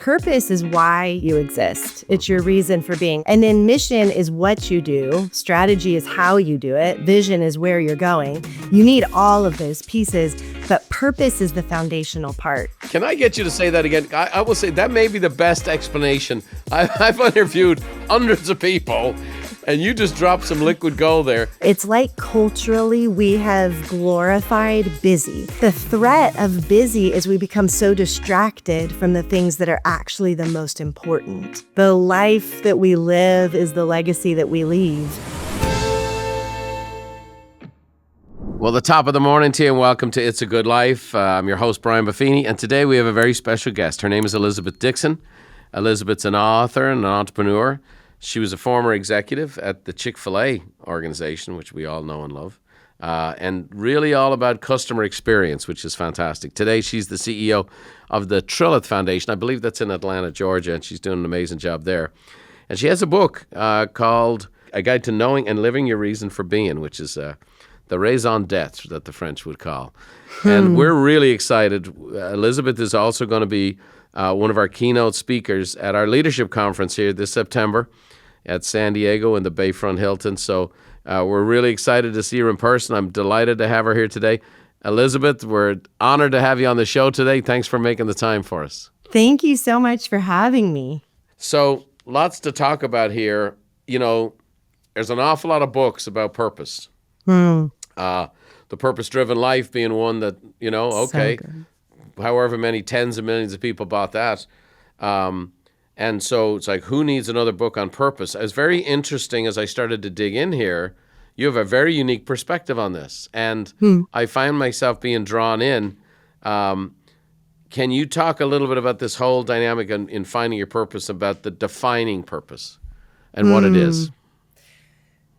purpose is why you exist. It's your reason for being. And then mission is what you do. Strategy is how you do it. Vision is where you're going. You need all of those pieces, but purpose is the foundational part. Can I get you to say that again? I will say that may be the best explanation. I've interviewed hundreds of people, and you just dropped some liquid gold there. It's like culturally we have glorified busy. The threat of busy is we become so distracted from the things that are actually the most important. The life that we live is the legacy that we leave. Well, the top of the morning to you, and welcome to It's a Good Life. I'm your host, Brian Buffini, and today we have a very special guest. Her name is Elizabeth Dixon. Elizabeth's an author and an entrepreneur. She was a former executive at the Chick-fil-A organization, which we all know and love, and really all about customer experience, which is fantastic. Today, she's the CEO of the Trilith Foundation. I believe that's in Atlanta, Georgia, and she's doing an amazing job there. And she has a book called A Guide to Knowing and Living Your Reason for Being, which is the raison d'etre that the French would call. And we're really excited. Elizabeth is also going to be one of our keynote speakers at our leadership conference here this September at San Diego in the Bayfront Hilton. So we're really excited to see her in person. I'm delighted to have her here today. Elizabeth, we're honored to have you on the show today. Thanks for making the time for us. Thank you so much for having me. So lots to talk about here. You know, there's an awful lot of books about purpose. The Purpose-Driven Life being one that, you know, okay, so however many tens of millions of people bought that. And so it's like, who needs another book on purpose? It was very interesting as I started to dig in here. You have a very unique perspective on this. And I find myself being drawn in. Can you talk a little bit about this whole dynamic in finding your purpose, about the defining purpose and what it is?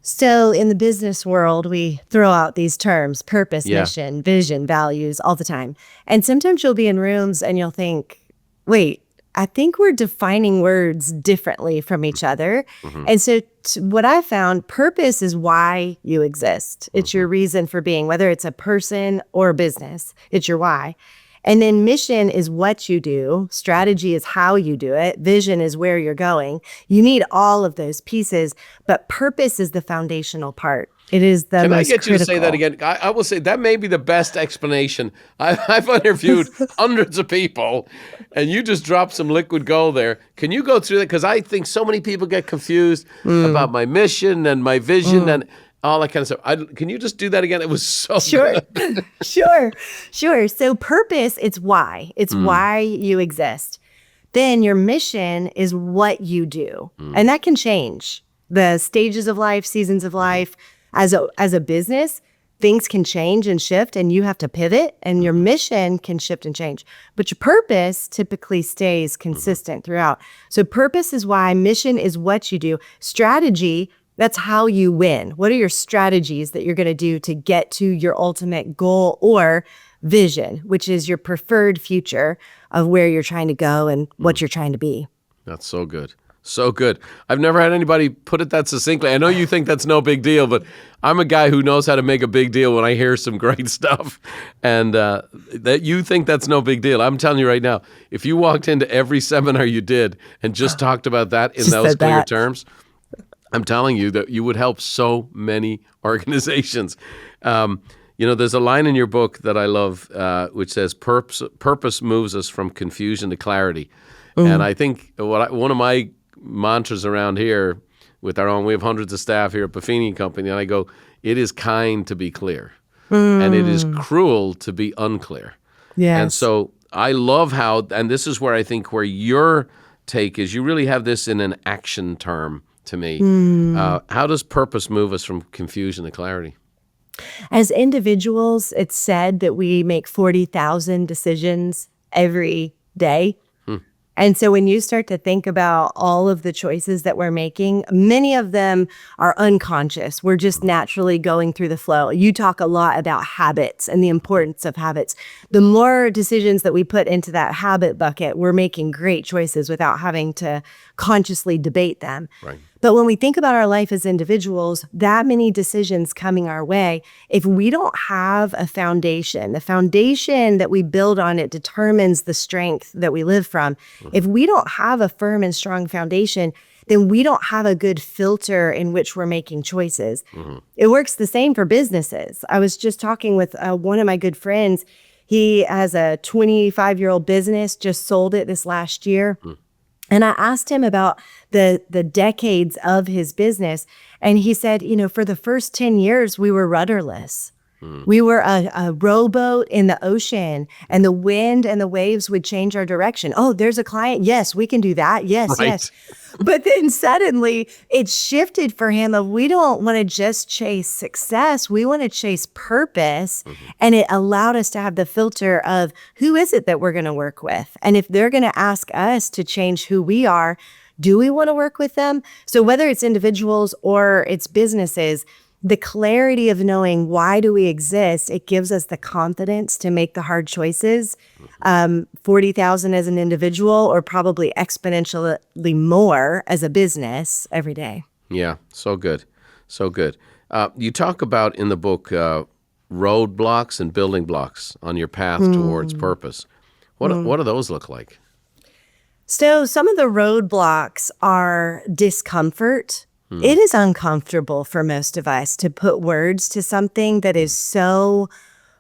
So in the business world, we throw out these terms, purpose, mission, vision, values all the time. And sometimes you'll be in rooms and you'll think, wait, I think we're defining words differently from each other. And so what I found, purpose is why you exist. It's your reason for being, whether it's a person or a business, it's your why. And then mission is what you do. Strategy is how you do it. Vision is where you're going. You need all of those pieces, but purpose is the foundational part. It is the Can most I get you critical. to say that again? I will say that may be the best explanation. I've interviewed hundreds of people, and you just dropped some liquid gold there. Can you go through that? Because I think so many people get confused about my mission and my vision and all that kind of stuff. Can you just do that again? It was so good. Sure. So purpose, it's why. It's why you exist. Then your mission is what you do. And that can change. The stages of life, seasons of life. As a business, things can change and shift, and you have to pivot, and your mission can shift and change. But your purpose typically stays consistent throughout. So purpose is why, mission is what you do. Strategy, that's how you win. What are your strategies that you're going to do to get to your ultimate goal, or vision, which is your preferred future of where you're trying to go and what you're trying to be? That's so good. So good. I've never had anybody put it that succinctly. I know you think that's no big deal, but I'm a guy who knows how to make a big deal when I hear some great stuff. And that you think that's no big deal. I'm telling you right now, if you walked into every seminar you did and just talked about that in those clear terms, I'm telling you that you would help so many organizations. You know, there's a line in your book that I love, which says, purpose moves us from confusion to clarity. And I think one of my mantras around here with we have hundreds of staff here at Buffini Company, and I go, it is kind to be clear, and it is cruel to be unclear. Yes. And so I love how, and this is where I think where your take is, you really have this in an action term to me. How does purpose move us from confusion to clarity? As individuals, it's said that we make 40,000 decisions every day. And so when you start to think about all of the choices that we're making, many of them are unconscious. We're just naturally going through the flow. You talk a lot about habits and the importance of habits. The more decisions that we put into that habit bucket, we're making great choices without having to consciously debate them. Right. But when we think about our life as individuals, that many decisions coming our way, if we don't have a foundation, the foundation that we build on, it determines the strength that we live from. If we don't have a firm and strong foundation, then we don't have a good filter in which we're making choices. It works the same for businesses. I was just talking with one of my good friends. He has a 25-year-old business, just sold it this last year. And I asked him about the decades of his business. And he said, for the first 10 years, we were rudderless. We were a rowboat in the ocean, and the wind and the waves would change our direction. Oh, there's a client. Yes, we can do that. Yes, Right. yes. But then suddenly it shifted for him of we don't want to just chase success. We want to chase purpose. And it allowed us to have the filter of who is it that we're going to work with? And if they're going to ask us to change who we are, do we want to work with them? So whether it's individuals or it's businesses, the clarity of knowing why do we exist, it gives us the confidence to make the hard choices. 40,000 as an individual, or probably exponentially more as a business every day. Yeah, so good. So good. You talk about in the book roadblocks and building blocks on your path towards purpose. What do those look like? So some of the roadblocks are discomfort. It is uncomfortable for most of us to put words to something that is so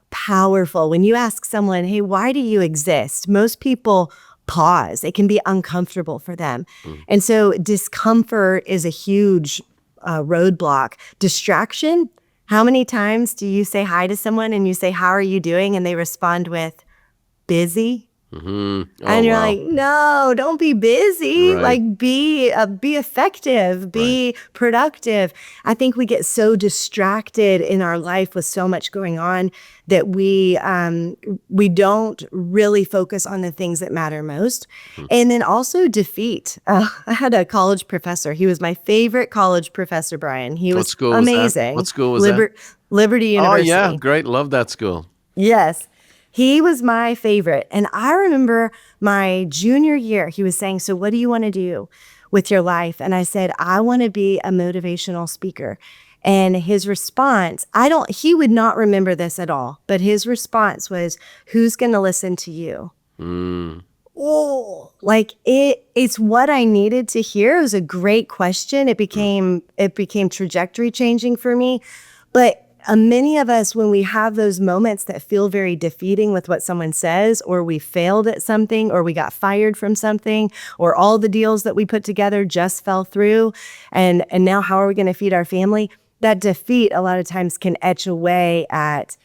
powerful. When you ask someone, hey, why do you exist? Most people pause. It can be uncomfortable for them. And so discomfort is a huge roadblock. Distraction. How many times do you say hi to someone and you say, how are you doing? And they respond with busy. Oh, And you're wow. like, no, don't be busy. Right. Like be effective, be productive. I think we get so distracted in our life with so much going on that we don't really focus on the things that matter most. And then also defeat. I had a college professor. He was my favorite college professor, Brian. He What was school was that? amazing. What school was that? Liberty Oh, University. yeah, great. Love that school. Yes. He was my favorite. And I remember my junior year, he was saying, so what do you want to do with your life? And I said, I want to be a motivational speaker. And his response, he would not remember this at all, but his response was, who's going to listen to you? Oh, like it's what I needed to hear. It was a great question. It became trajectory changing for me. But many of us, when we have those moments that feel very defeating with what someone says, or we failed at something, or we got fired from something, or all the deals that we put together just fell through, and now how are we going to feed our family? That defeat a lot of times can etch away at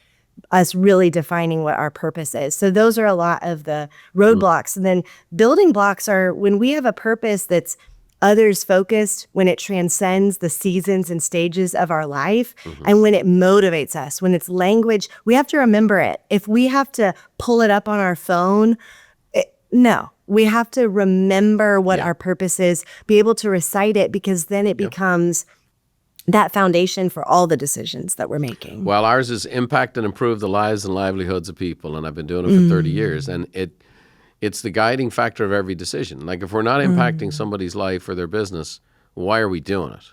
us really defining what our purpose is. So those are a lot of the roadblocks. And then building blocks are when we have a purpose that's others focused, when it transcends the seasons and stages of our life, and when it motivates us, when it's language, we have to remember it. If we have to pull it up on our phone, no, we have to remember what our purpose is, be able to recite it, because then it becomes that foundation for all the decisions that we're making. Well, ours is impact and improve the lives and livelihoods of people, and I've been doing it for 30 years, and it's the guiding factor of every decision. Like if we're not impacting somebody's life or their business, why are we doing it?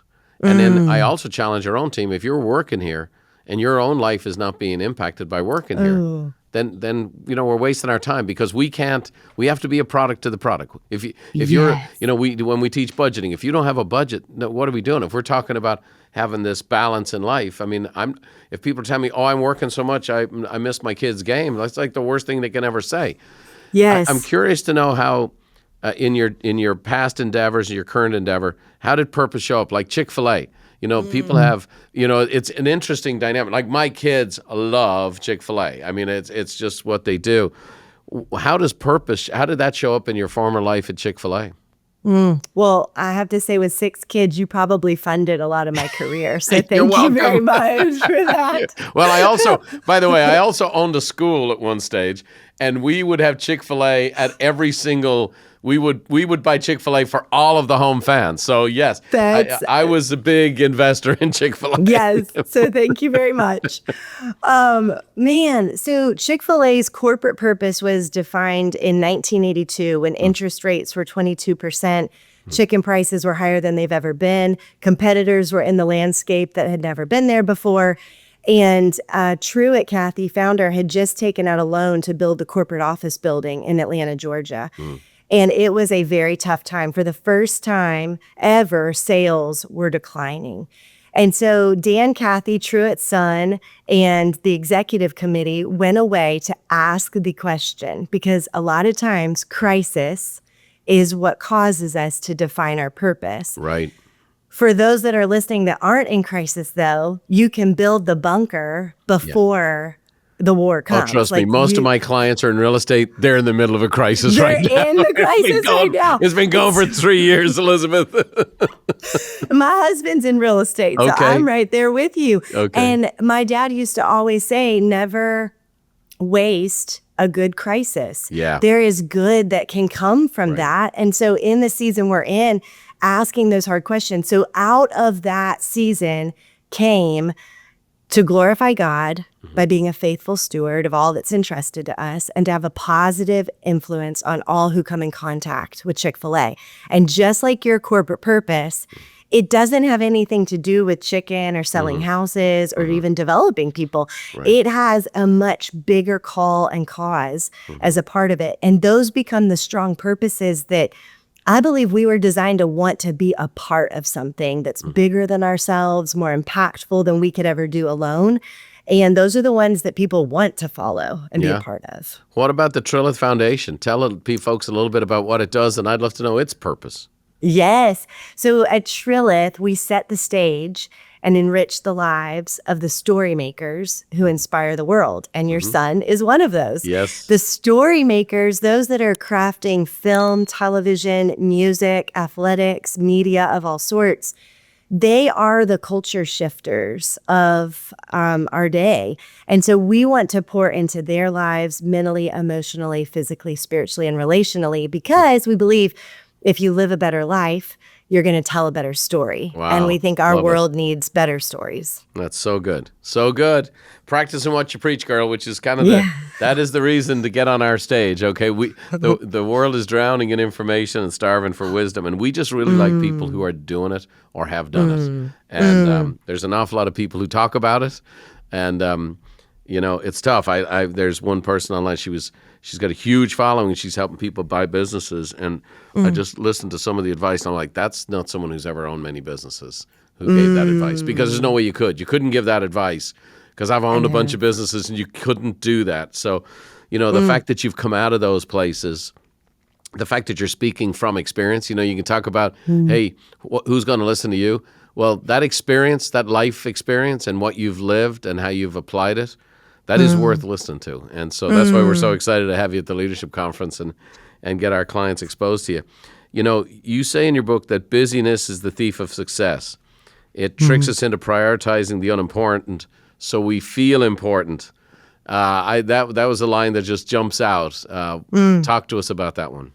And then I also challenge our own team. If you're working here and your own life is not being impacted by working here, then we're wasting our time, because we have to be a product to the product. If you're when we teach budgeting, if you don't have a budget, what are we doing? If we're talking about having this balance in life, I mean, if people tell me, oh, I'm working so much, I miss my kid's game, that's like the worst thing they can ever say. Yes. I'm curious to know how, in your past endeavors, your current endeavor, how did purpose show up? Like Chick-fil-A, people have, it's an interesting dynamic. Like my kids love Chick-fil-A. I mean, it's just what they do. How did that show up in your former life at Chick-fil-A? Well, I have to say, with 6 kids, you probably funded a lot of my career. So thank You're you very welcome. much for that. Well, by the way, I also owned a school at one stage, and we would have Chick-fil-A at every single. We would buy Chick-fil-A for all of the home fans. So yes, I was a big investor in Chick-fil-A. Yes. So thank you very much. So Chick-fil-A's corporate purpose was defined in 1982 when interest rates were 22%. Chicken prices were higher than they've ever been. Competitors were in the landscape that had never been there before. And Trilith, Kathy, founder, had just taken out a loan to build the corporate office building in Atlanta, Georgia. And it was a very tough time. For the first time ever, sales were declining. And so Dan, Kathy, Trilith's son, and the executive committee went away to ask the question, because a lot of times crisis is what causes us to define our purpose. Right. For those that are listening that aren't in crisis, though, you can build the bunker before the war comes. Oh, trust me, most of my clients are in real estate. They're in the middle of a crisis right now. They're in the crisis right now. It's been going for 3 years, Elizabeth. My husband's in real estate, so I'm right there with you. Okay. And my dad used to always say, never waste a good crisis. Yeah. There is good that can come from that. And so in the season we're in, asking those hard questions. So out of that season came to glorify God by being a faithful steward of all that's entrusted to us, and to have a positive influence on all who come in contact with Chick-fil-A. And just like your corporate purpose, it doesn't have anything to do with chicken or selling houses or even developing people. It has a much bigger call and cause as a part of it. And those become the strong purposes that I believe we were designed to want to be a part of something that's bigger than ourselves, more impactful than we could ever do alone. And those are the ones that people want to follow and be a part of. What about the Trilith Foundation? Tell folks a little bit about what it does, and I'd love to know its purpose. Yes. So at Trilith, we set the stage and enrich the lives of the story makers who inspire the world. And your son is one of those. Yes. The story makers, those that are crafting film, television, music, athletics, media of all sorts, they are the culture shifters of our day. And so we want to pour into their lives mentally, emotionally, physically, spiritually, and relationally, because we believe if you live a better life, you're going to tell a better story. Wow. And we think our world needs better stories. That's so good. So good. Practicing what you preach, girl, which is kind of that is the reason to get on our stage. Okay. The world is drowning in information and starving for wisdom. And we just really like people who are doing it or have done it. And there's an awful lot of people who talk about it. And, it's tough. There's one person online, she's got a huge following. She's helping people buy businesses. And I just listened to some of the advice. And I'm like, that's not someone who's ever owned many businesses who gave that advice, because there's no way you could. You couldn't give that advice, because I've owned a bunch of businesses and you couldn't do that. So, the fact that you've come out of those places, the fact that you're speaking from experience, you can talk about, hey, who's going to listen to you? Well, that experience, that life experience and what you've lived and how you've applied it, that is worth listening to. And so that's why we're so excited to have you at the Leadership Conference and get our clients exposed to you. You say in your book that busyness is the thief of success. It tricks us into prioritizing the unimportant so we feel important. That was a line that just jumps out. Talk to us about that one.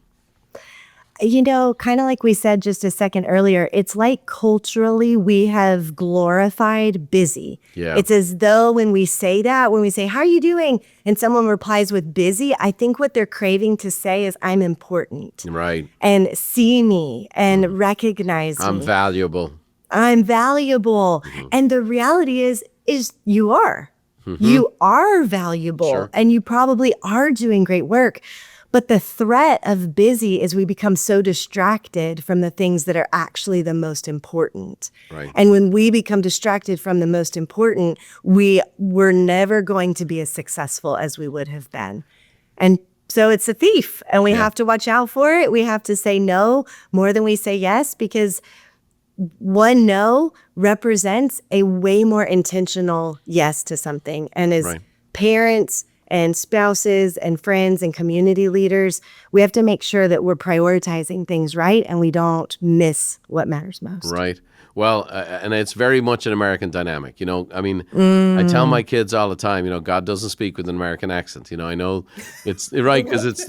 Kind of like we said just a second earlier, it's like culturally we have glorified busy. Yeah. It's as though when we say, how are you doing? And someone replies with busy, I think what they're craving to say is, I'm important. Right. And see me and recognize me. I'm valuable. I'm valuable. And the reality is you are. You are valuable, and you probably are doing great work. But the threat of busy is we become so distracted from the things that are actually the most important. Right. And when we become distracted from the most important, we're never going to be as successful as we would have been. And so it's a thief, and we have to watch out for it. We have to say no more than we say yes, because one no represents a way more intentional yes to something. And as parents and spouses and friends and community leaders, we have to make sure that we're prioritizing things right and we don't miss what matters most. Right. Well, and it's very much an American dynamic. I tell my kids all the time, God doesn't speak with an American accent. I know it's right, because it's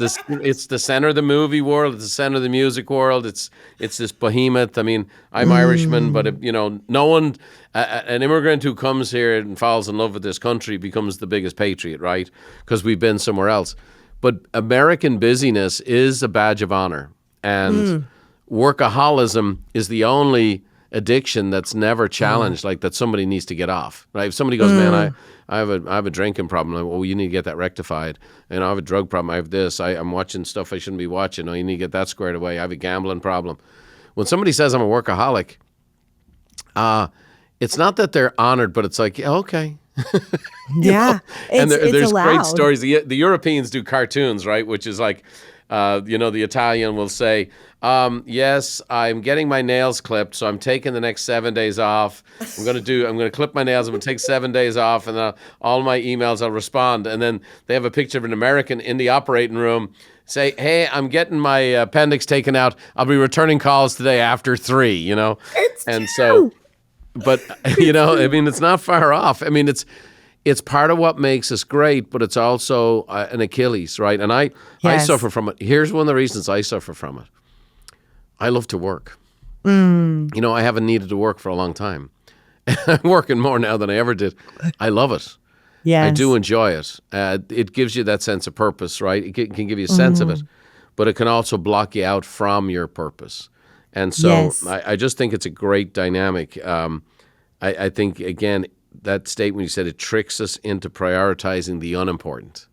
the center of the movie world, it's the center of the music world. It's this behemoth. I'm Irishman, but no one, an immigrant who comes here and falls in love with this country becomes the biggest patriot, right? Because we've been somewhere else. But American busyness is a badge of honor, and workaholism is the only addiction that's never challenged, like that somebody needs to get off, right? If somebody goes, man, I have a drinking problem, like, well, you need to get that rectified. And I have a drug problem. I have this. I'm watching stuff I shouldn't be watching. Oh, you need to get that squared away. I have a gambling problem. When somebody says I'm a workaholic, it's not that they're honored, but it's like, yeah, okay. Yeah. And there's allowed. great stories. The Europeans do cartoons, right? Which is like, the Italian will say, yes, I'm getting my nails clipped, so I'm taking the next 7 days off. I'm going to clip my nails. I'm going to take 7 days off, and all my emails I'll respond. And then they have a picture of an American in the operating room say, hey, I'm getting my appendix taken out. I'll be returning calls today after 3, It's And true. so, but, I mean, it's not far off. I mean, it's part of what makes us great, but it's also an Achilles, right? And I suffer from it. Here's one of the reasons I suffer from it. I love to work. I haven't needed to work for a long time. I'm working more now than I ever did. I love it. Yes. I do enjoy it. It gives you that sense of purpose, right? It can give you a sense of it, but it can also block you out from your purpose. And so Yes. I just think it's a great dynamic. I think, again, that statement you said, it tricks us into prioritizing the unimportant.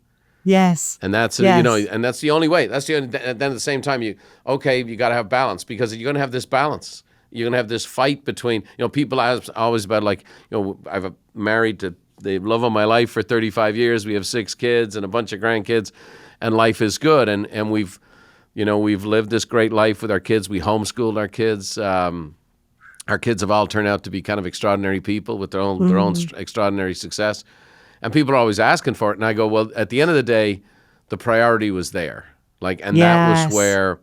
Yes. And that's, Yes. and that's the only way. Then at the same time, you got to have balance, because you're going to have this balance. You're going to have this fight between, people ask always about, like, I've married to the love of my life for 35 years. We have 6 kids and a bunch of grandkids, and life is good. And we've lived this great life with our kids. We homeschooled our kids. Our kids have all turned out to be kind of extraordinary people with their own extraordinary success. And people are always asking for it. And I go, well, at the end of the day, the priority was there. That Yes. was where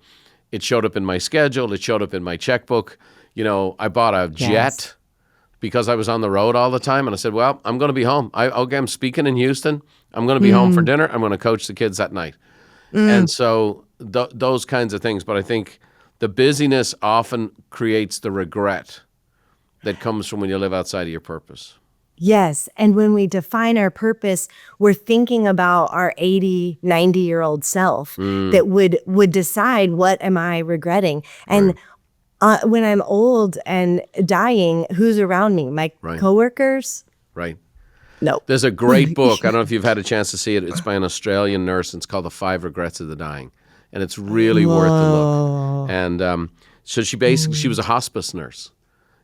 it showed up in my schedule. It showed up in my checkbook. I bought a jet because I was on the road all the time. And I said, well, I'm going to be home. I'm speaking in Houston. I'm going to be home for dinner. I'm going to coach the kids that night. And so those kinds of things. But I think the busyness often creates the regret that comes from when you live outside of your purpose. Yes. And when we define our purpose, we're thinking about our 80, 90-year-old self that would decide, what am I regretting? And when I'm old and dying, who's around me? My coworkers? Right. No. There's a great book. I don't know if you've had a chance to see it. It's by an Australian nurse, and it's called The 5 Regrets of the Dying. And it's really worth a look. And so she was a hospice nurse.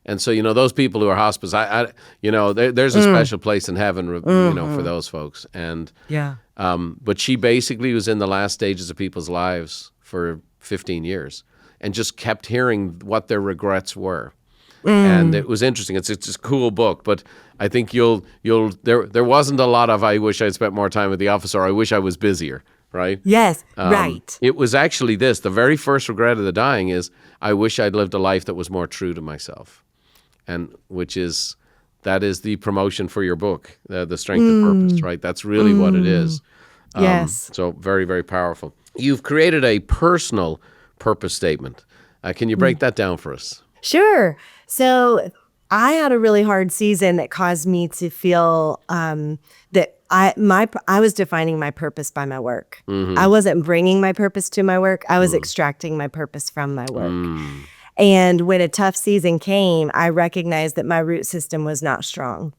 And so, those people who are hospice, there's a special place in heaven, for those folks. And but she basically was in the last stages of people's lives for 15 years and just kept hearing what their regrets were. And it was interesting. It's just a cool book, but I think there wasn't a lot of, I wish I'd spent more time with the office, or I wish I was busier, right? Yes, right. It was actually this. The very first regret of the dying is, I wish I'd lived a life that was more true to myself. And that is the promotion for your book, The Strength of Purpose, right? That's really what it is. Yes. So very, very powerful. You've created a personal purpose statement. Can you break that down for us? Sure. So I had a really hard season that caused me to feel that I was defining my purpose by my work. I wasn't bringing my purpose to my work. I was extracting my purpose from my work. And when a tough season came, I recognized that my root system was not strong.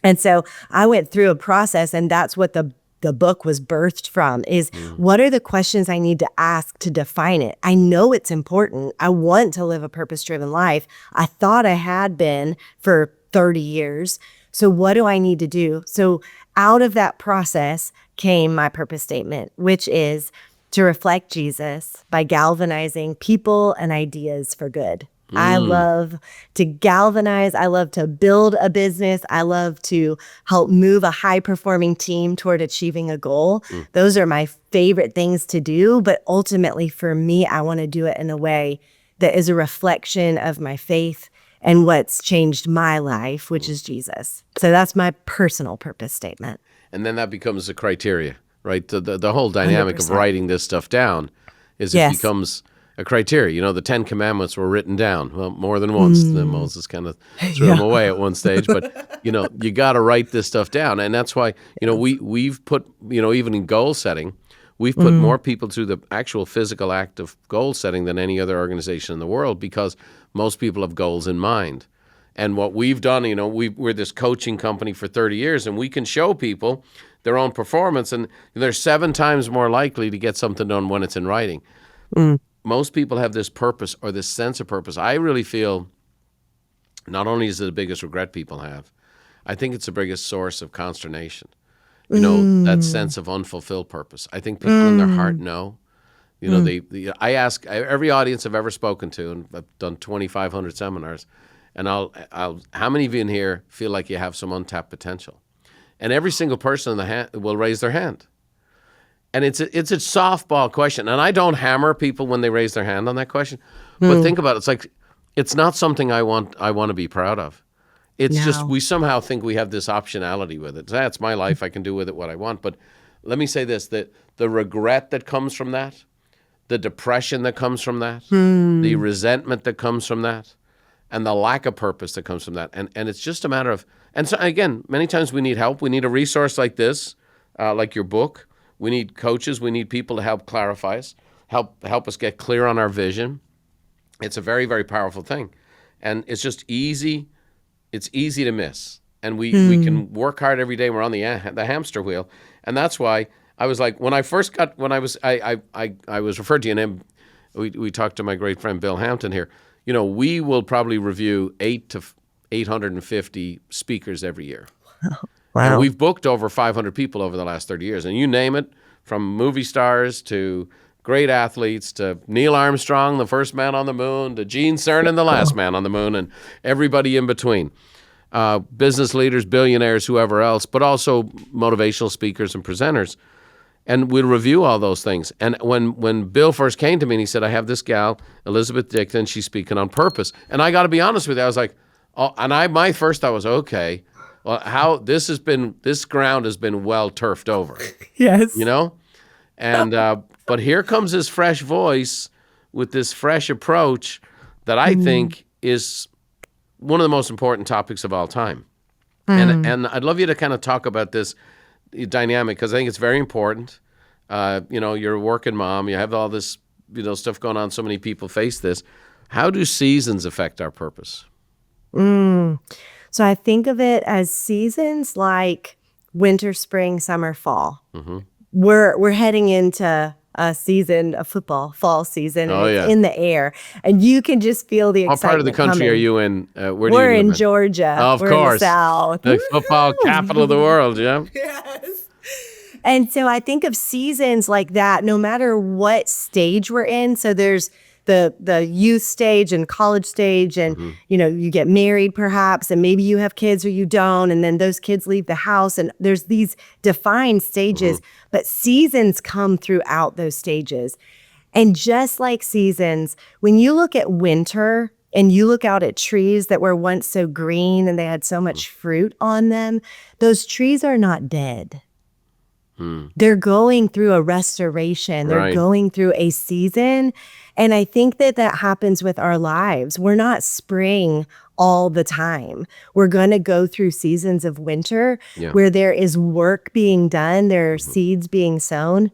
And so I went through a process, and that's what the book was birthed from, is what are the questions I need to ask to define it? I know it's important. I want to live a purpose-driven life. I thought I had been for 30 years. So what do I need to do? So out of that process came my purpose statement, which is to reflect Jesus by galvanizing people and ideas for good. I love to galvanize. I love to build a business. I love to help move a high-performing team toward achieving a goal. Those are my favorite things to do. But ultimately, for me, I want to do it in a way that is a reflection of my faith and what's changed my life, which is Jesus. So that's my personal purpose statement. And then that becomes a criteria, right? The whole dynamic 100%. of writing this stuff down is it becomes a criteria. The 10 Commandments were written down, well, more than once. Then Moses kind of threw them away at one stage. But, you got to write this stuff down. And that's why, we've put, even in goal setting, We've put more people through the actual physical act of goal setting than any other organization in the world because most people have goals in mind. And what we've done, we're this coaching company for 30 years, and we can show people their own performance, and they're 7 times more likely to get something done when it's in writing. Most people have this purpose or this sense of purpose. I really feel not only is it the biggest regret people have, I think it's the biggest source of consternation. That sense of unfulfilled purpose. I think people in their heart know. I ask every audience I've ever spoken to, and I've done 2,500 seminars, and I'll how many of you in here feel like you have some untapped potential? And every single person will raise their hand. And it's a softball question, and I don't hammer people when they raise their hand on that question. But think about it. It's like it's not something I want to be proud of. It's just we somehow think we have this optionality with it. That's my life. I can do with it what I want. But let me say this, that the regret that comes from that, the depression that comes from that, the resentment that comes from that, and the lack of purpose that comes from that. And it's just a matter of, and so again, many times we need help. We need a resource like this, like your book. We need coaches. We need people to help clarify us, help us get clear on our vision. It's a very, very powerful thing. And it's just easy. It's easy to miss. And we can work hard every day. We're on the hamster wheel. And that's why I was like, I was referred to you, and we talked to my great friend Bill Hampton here. We will probably review 8 to 850 speakers every year. Wow. And we've booked over 500 people over the last 30 years. And you name it, from movie stars to great athletes to Neil Armstrong, the first man on the moon, to Gene Cernan, the last man on the moon, and everybody in between. Business leaders, billionaires, whoever else, but also motivational speakers and presenters. And we'll review all those things. And when Bill first came to me and he said, I have this gal, Elizabeth Dixon, she's speaking on purpose. And I got to be honest with you, I was like, my first thought was, okay, well, this ground has been well turfed over. Yes. And but here comes this fresh voice with this fresh approach that I think is one of the most important topics of all time. And I'd love you to kind of talk about this dynamic, because I think it's very important. You're a working mom. You have all this, stuff going on. So many people face this. How do seasons affect our purpose? So I think of it as seasons like winter, spring, summer, fall. We're heading into a football, fall season. And it's in the air. And you can just feel the excitement. What part of the country coming. are you in? Where do We're you live in Georgia. Of We're course. in the South. The football capital of the world, yeah? Yes. And so I think of seasons like that, no matter what stage we're in. So there's the youth stage and college stage, and you get married perhaps, and maybe you have kids or you don't, and then those kids leave the house, and there's these defined stages, but seasons come throughout those stages. And just like seasons, when you look at winter and you look out at trees that were once so green and they had so much fruit on them, those trees are not dead. They're going through a restoration. They're going through a season. And I think that happens with our lives. We're not spring all the time. We're going to go through seasons of winter where there is work being done. There are seeds being sown.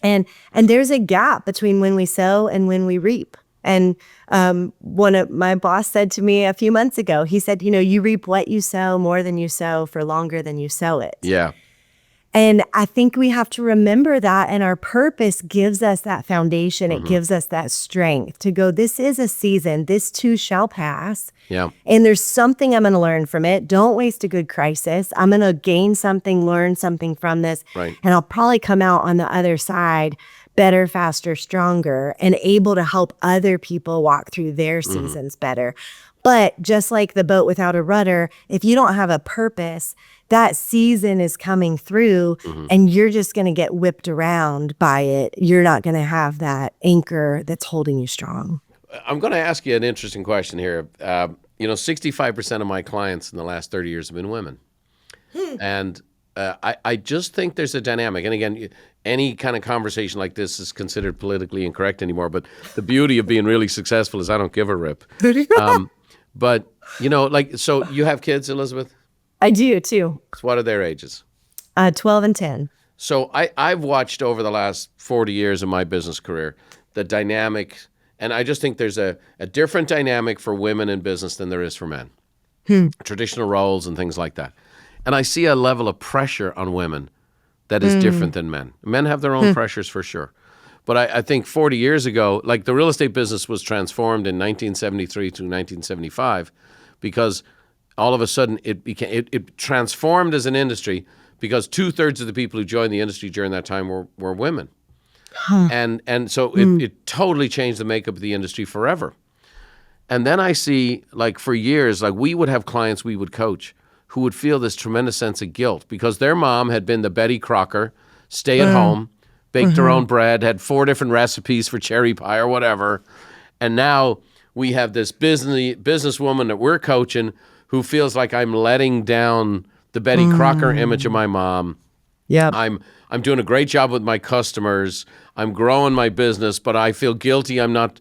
And there's a gap between when we sow and when we reap. And my boss said to me a few months ago, he said, you reap what you sow more than you sow for longer than you sow it. Yeah. And I think we have to remember that, and our purpose gives us that foundation. It gives us that strength to go, this is a season. This too shall pass. Yeah. And there's something I'm going to learn from it. Don't waste a good crisis. I'm going to gain something, learn something from this. Right. And I'll probably come out on the other side better, faster, stronger, and able to help other people walk through their seasons better. But just like the boat without a rudder, if you don't have a purpose, that season is coming through and you're just going to get whipped around by it. You're not going to have that anchor that's holding you strong. I'm going to ask you an interesting question here. 65% of my clients in the last 30 years have been women. And I just think there's a dynamic. And again, any kind of conversation like this is considered politically incorrect anymore. But the beauty of being really successful is I don't give a rip. But, so you have kids, Elizabeth? I do, too. So what are their ages? 12 and 10. So I've watched over the last 40 years of my business career, the dynamic, and I just think there's a different dynamic for women in business than there is for men. Traditional roles and things like that. And I see a level of pressure on women that is different than men. Men have their own pressures for sure. But I think 40 years ago, like the real estate business was transformed in 1973 to 1975 because all of a sudden it transformed as an industry because 2/3 of the people who joined the industry during that time were women. And so it totally changed the makeup of the industry forever. And then I see, like for years, like we would have clients we would coach who would feel this tremendous sense of guilt because their mom had been the Betty Crocker, stay at home, baked her own bread, had 4 different recipes for cherry pie or whatever. And now we have this businesswoman that we're coaching who feels like I'm letting down the Betty Crocker image of my mom. Yep. I'm doing a great job with my customers. I'm growing my business, but I feel guilty. I'm not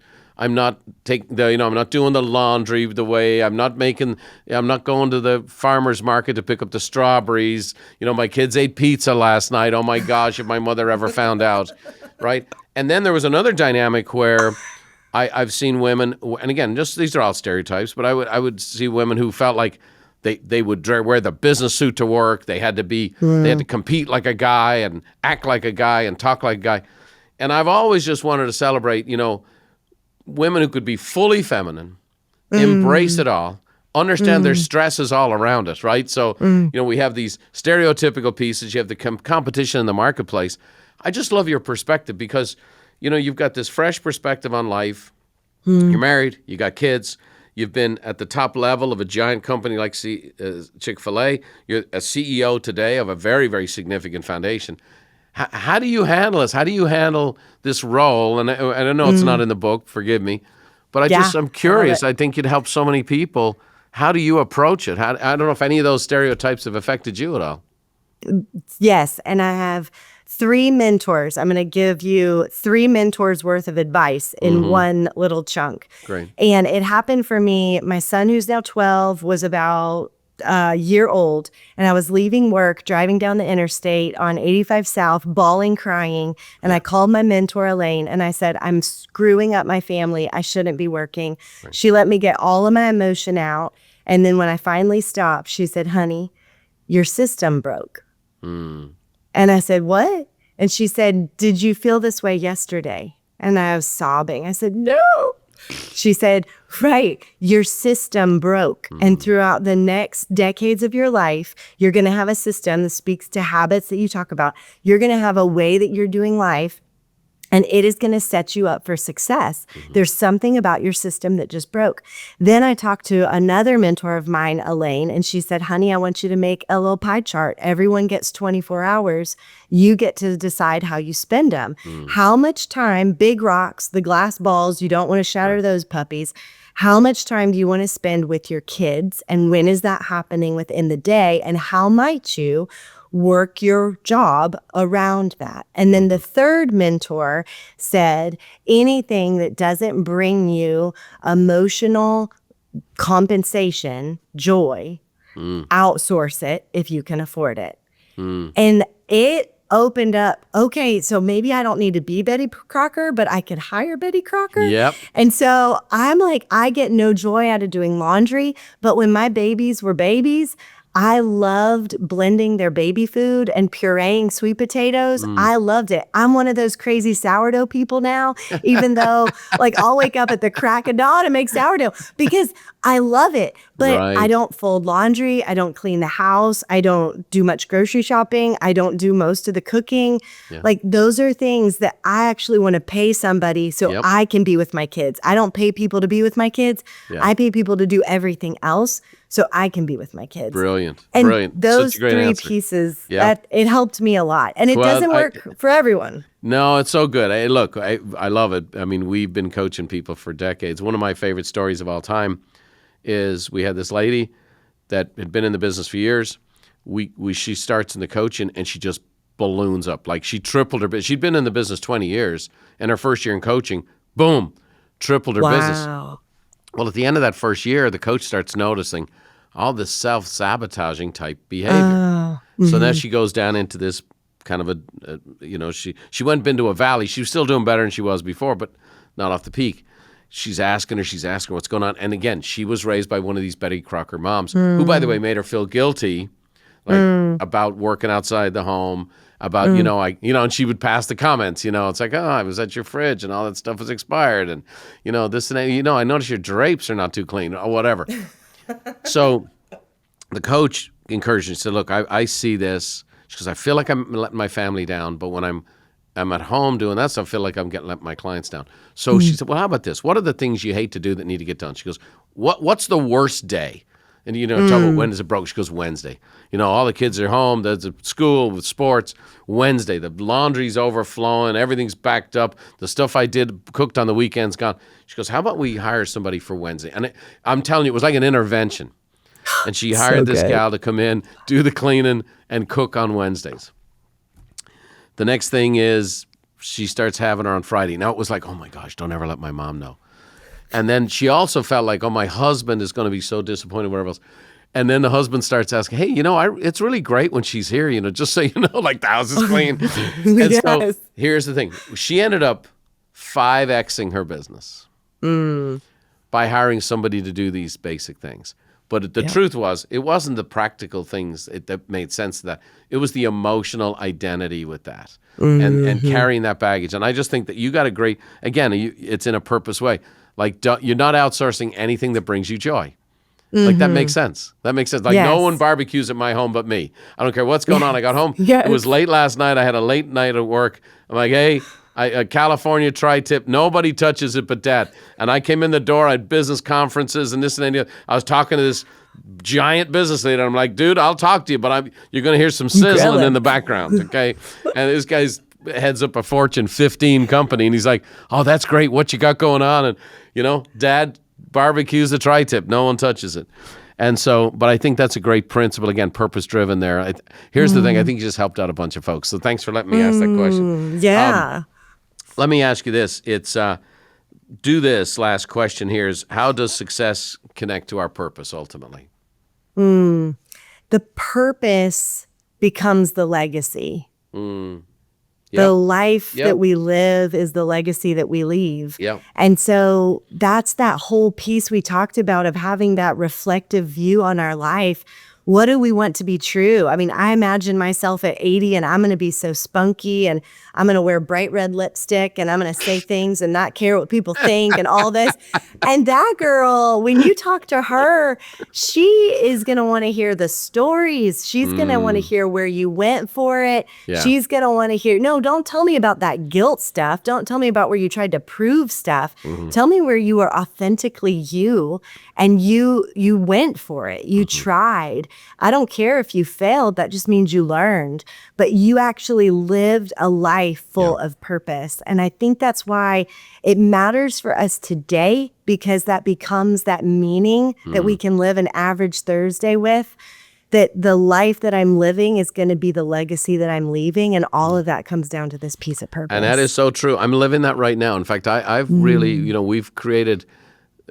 taking the, I'm not doing the laundry the way. I'm not going to the farmer's market to pick up the strawberries. My kids ate pizza last night. Oh my gosh, if my mother ever found out, right? And then there was another dynamic where I've seen women, and again, just these are all stereotypes, but I would see women who felt like they would wear the business suit to work. They had to compete like a guy and act like a guy and talk like a guy. And I've always just wanted to celebrate, women who could be fully feminine, embrace it all, understand there's stresses all around us, right? So, we have these stereotypical pieces. You have the competition in the marketplace. I just love your perspective because, you've got this fresh perspective on life. You're married. You got kids. You've been at the top level of a giant company like Chick-fil-A. You're a CEO today of a very, very significant foundation. How do you handle this? How do you handle this role? And I know it's not in the book, forgive me, but I'm curious. I think you'd help so many people. How do you approach it? I don't know if any of those stereotypes have affected you at all. Yes, and I have 3 mentors. I'm going to give you 3 mentors worth of advice in one little chunk. Great. And it happened for me. My son, who's now 12, was about a year old, and I was leaving work, driving down the interstate on 85 South, bawling, crying. And I called my mentor, Elaine, and I said, I'm screwing up my family. I shouldn't be working. Right. She let me get all of my emotion out. And then when I finally stopped, she said, honey, your system broke. And I said, what? And she said, did you feel this way yesterday? And I was sobbing. I said, no. She said, right, your system broke. And throughout the next decades of your life, you're going to have a system that speaks to habits that you talk about. You're going to have a way that you're doing life, and it is going to set you up for success. There's something about your system that just broke. Then I talked to another mentor of mine, Elaine, and she said, honey, I want you to make a little pie chart. Everyone gets 24 hours. You get to decide how you spend them. How much time, big rocks, the glass balls, you don't want to shatter those puppies. How much time do you want to spend with your kids? And when is that happening within the day? And how might you work your job around that? And then the third mentor said, anything that doesn't bring you emotional compensation, joy, outsource it if you can afford it. And it opened up, okay, so maybe I don't need to be Betty Crocker, but I could hire Betty Crocker. Yep. And so I'm like, I get no joy out of doing laundry, but when my babies were babies, I loved blending their baby food and pureeing sweet potatoes. I loved it. I'm one of those crazy sourdough people now, even though like I'll wake up at the crack of dawn and make sourdough because I love it. But I don't fold laundry. I don't clean the house. I don't do much grocery shopping. I don't do most of the cooking. Like those are things that I actually want to pay somebody so I can be with my kids. I don't pay people to be with my kids. I pay people to do everything else so I can be with my kids. Brilliant. And Brilliant. those Such a great 3 answer. pieces, that it helped me a lot. And it doesn't work for everyone. No, it's so good. Hey, look, I love it. I mean, we've been coaching people for decades. One of my favorite stories of all time is we had this lady that had been in the business for years. She starts in the coaching and she just balloons up. Like she tripled her business. She'd been in the business 20 years and her first year in coaching, boom, tripled her business. Well, at the end of that first year, the coach starts noticing all this self-sabotaging type behavior. So now she goes down into this kind of she went into a valley. She was still doing better than she was before, but not off the peak. She's asking her what's going on. And again, she was raised by one of these Betty Crocker moms, who, by the way, made her feel guilty, about working outside the home, about, and she would pass the comments, it's like, oh, I was at your fridge and all that stuff was expired. And, this and that, I noticed your drapes are not too clean or whatever. So the coach encouraged me, said, look, I see this because I feel like I'm letting my family down, but when I'm at home doing that stuff, I feel like I'm letting my clients down. So she said, well, how about this? What are the things you hate to do that need to get done? She goes, what's the worst day? And, talk about when is it broke? She goes, Wednesday. All the kids are home. There's a school with sports. Wednesday, the laundry's overflowing. Everything's backed up. The stuff I cooked on the weekend's gone. She goes, how about we hire somebody for Wednesday? And I'm telling you, it was like an intervention. And she hired this gal to come in, do the cleaning, and cook on Wednesdays. The next thing is she starts having her on Friday. Now it was like, oh my gosh, don't ever let my mom know. And then she also felt like, oh, my husband is going to be so disappointed, whatever else. And then the husband starts asking, hey, it's really great when she's here, just so you know, like the house is clean. And so here's the thing. She ended up 5Xing her business by hiring somebody to do these basic things. But the truth was, it wasn't the practical things that made sense to that. It was the emotional identity with that and carrying that baggage. And I just think that you got a great, again, it's in a purpose way. Like, you're not outsourcing anything that brings you joy. Like, that makes sense. That makes sense. Like, no one barbecues at my home but me. I don't care what's going on. I got home. It was late last night. I had a late night at work. I'm like, hey, a California tri-tip, nobody touches it but Dad. And I came in the door, I had business conferences and this and that. I was talking to this giant business leader. I'm like, dude, I'll talk to you, but you're going to hear some sizzling in the background, okay? And this guy's heads up a Fortune 15 company, and he's like, oh, that's great. What you got going on? And, Dad barbecues the tri-tip. No one touches it. And so, but I think that's a great principle. Again, purpose-driven there. Here's the thing. I think you just helped out a bunch of folks. So thanks for letting me ask that question. Yeah. Let me ask you this. It's do this last question here is, how does success connect to our purpose ultimately? The purpose becomes the legacy. The life that we live is the legacy that we leave. And so that's that whole piece we talked about of having that reflective view on our life. What do we want to be true? I mean, I imagine myself at 80 and I'm going to be so spunky and I'm going to wear bright red lipstick and I'm going to say things and not care what people think and all this. And that girl, when you talk to her, she is going to want to hear the stories. She's going to want to hear where you went for it. She's going to want to hear, no, don't tell me about that guilt stuff. Don't tell me about where you tried to prove stuff. Tell me where you were authentically you and you went for it. You tried. I don't care if you failed. That just means you learned. But you actually lived a life full of purpose. And I think that's why it matters for us today, because that becomes that meaning that we can live an average Thursday with, that the life that I'm living is going to be the legacy that I'm leaving. And all of that comes down to this piece of purpose. And that is so true. I'm living that right now. In fact, I've really, we've created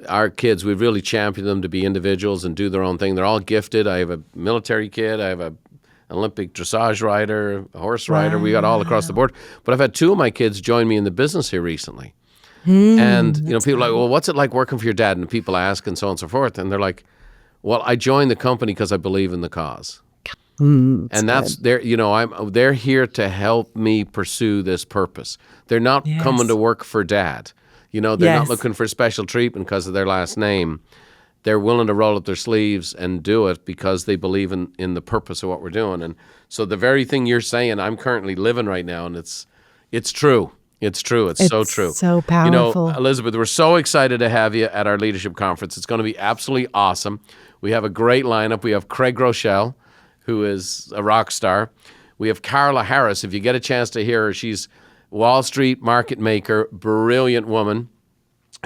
our kids, we've really championed them to be individuals and do their own thing. They're all gifted. I have a military kid. I have an Olympic dressage rider, a horse rider. We got all across the board. But I've had two of my kids join me in the business here recently. And, people are like, well, what's it like working for your dad? And people ask and so on and so forth. And they're like, well, I joined the company because I believe in the cause. And that's they're here to help me pursue this purpose. They're not coming to work for Dad. They're not looking for special treatment because of their last name. They're willing to roll up their sleeves and do it because they believe in the purpose of what we're doing. And so the very thing you're saying, I'm currently living right now, and it's true. It's true. It's so true. So powerful. Elizabeth, we're so excited to have you at our leadership conference. It's going to be absolutely awesome. We have a great lineup. We have Craig Rochelle, who is a rock star. We have Carla Harris. If you get a chance to hear her, she's Wall Street market maker, brilliant woman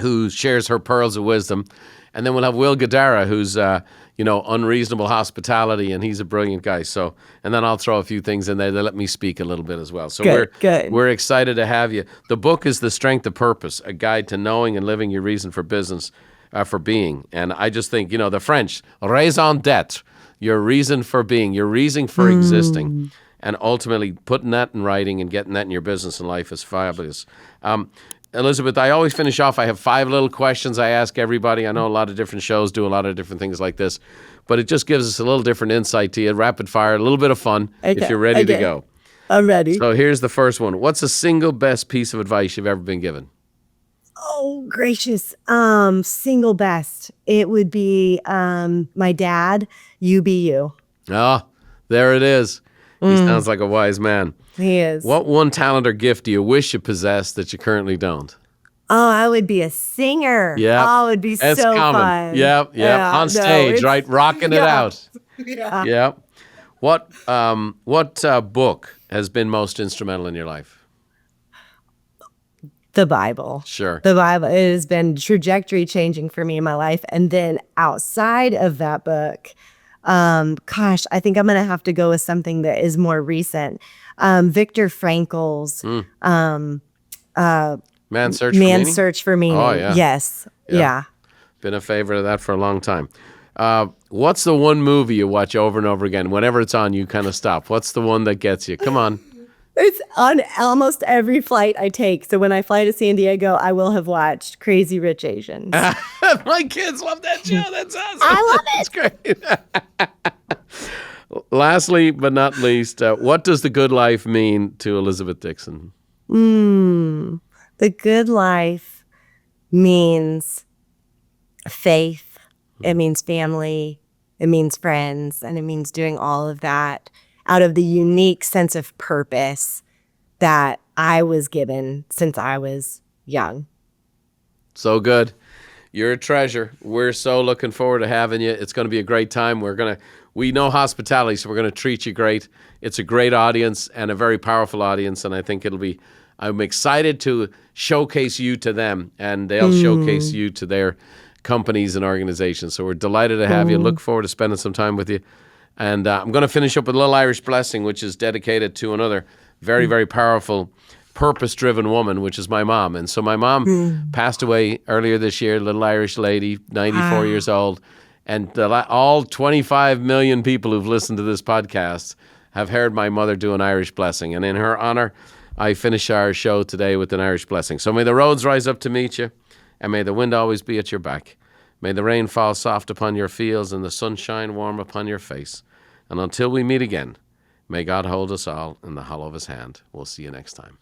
who shares her pearls of wisdom. And then we'll have Will Guidara, who's, unreasonable hospitality, and he's a brilliant guy. So, and then I'll throw a few things in there. They let me speak a little bit as well. So we're excited to have you. The book is The Strength of Purpose, a guide to knowing and living your reason for business, for being. And I just think, the French, raison d'être, your reason for being, your reason for existing. and ultimately putting that in writing and getting that in your business and life is fabulous. Elizabeth, I always finish off. I have 5 little questions I ask everybody. I know a lot of different shows do a lot of different things like this, but it just gives us a little different insight to you. Rapid fire, a little bit of fun if you're ready to go. I'm ready. So here's the first one. What's the single best piece of advice you've ever been given? Oh, gracious. Single best. It would be my dad, you be you. Oh, there it is. He sounds like a wise man. He is. What one talent or gift do you wish you possessed that you currently don't? Oh, I would be a singer. Yeah. Oh, it would be That's so common. fun. Yep. Yeah, On stage, right? Rocking it out. Yeah. Yep. What book has been most instrumental in your life? The Bible. Sure. The Bible. It has been trajectory changing for me in my life. And then outside of that book, I think I'm going to have to go with something that is more recent. Viktor Frankl's Man's Search for Meaning. Oh, yeah. Yes. Yeah. Been a favorite of that for a long time. What's the one movie you watch over and over again? Whenever it's on, you kind of stop. What's the one that gets you? Come on. It's on almost every flight I take. So when I fly to San Diego, I will have watched Crazy Rich Asians. My kids love that show. That's awesome. I love it. That's great. Lastly, but not least, what does the good life mean to Elizabeth Dixon? The good life means faith. It means family. It means friends. And it means doing all of that out of the unique sense of purpose that I was given since I was young. So good. You're a treasure. We're so looking forward to having you. It's going to be a great time. We know hospitality, so we're going to treat you great. It's a great audience and a very powerful audience, and I think I'm excited to showcase you to them, and they'll showcase you to their companies and organizations. So we're delighted to have you. Look forward to spending some time with you. And I'm going to finish up with a little Irish blessing, which is dedicated to another very, very powerful, purpose-driven woman, which is my mom. And so my mom passed away earlier this year, little Irish lady, 94 years old. And all 25 million people who've listened to this podcast have heard my mother do an Irish blessing. And in her honor, I finish our show today with an Irish blessing. So may the roads rise up to meet you, and may the wind always be at your back. May the rain fall soft upon your fields and the sun shine warm upon your face. And until we meet again, may God hold us all in the hollow of his hand. We'll see you next time.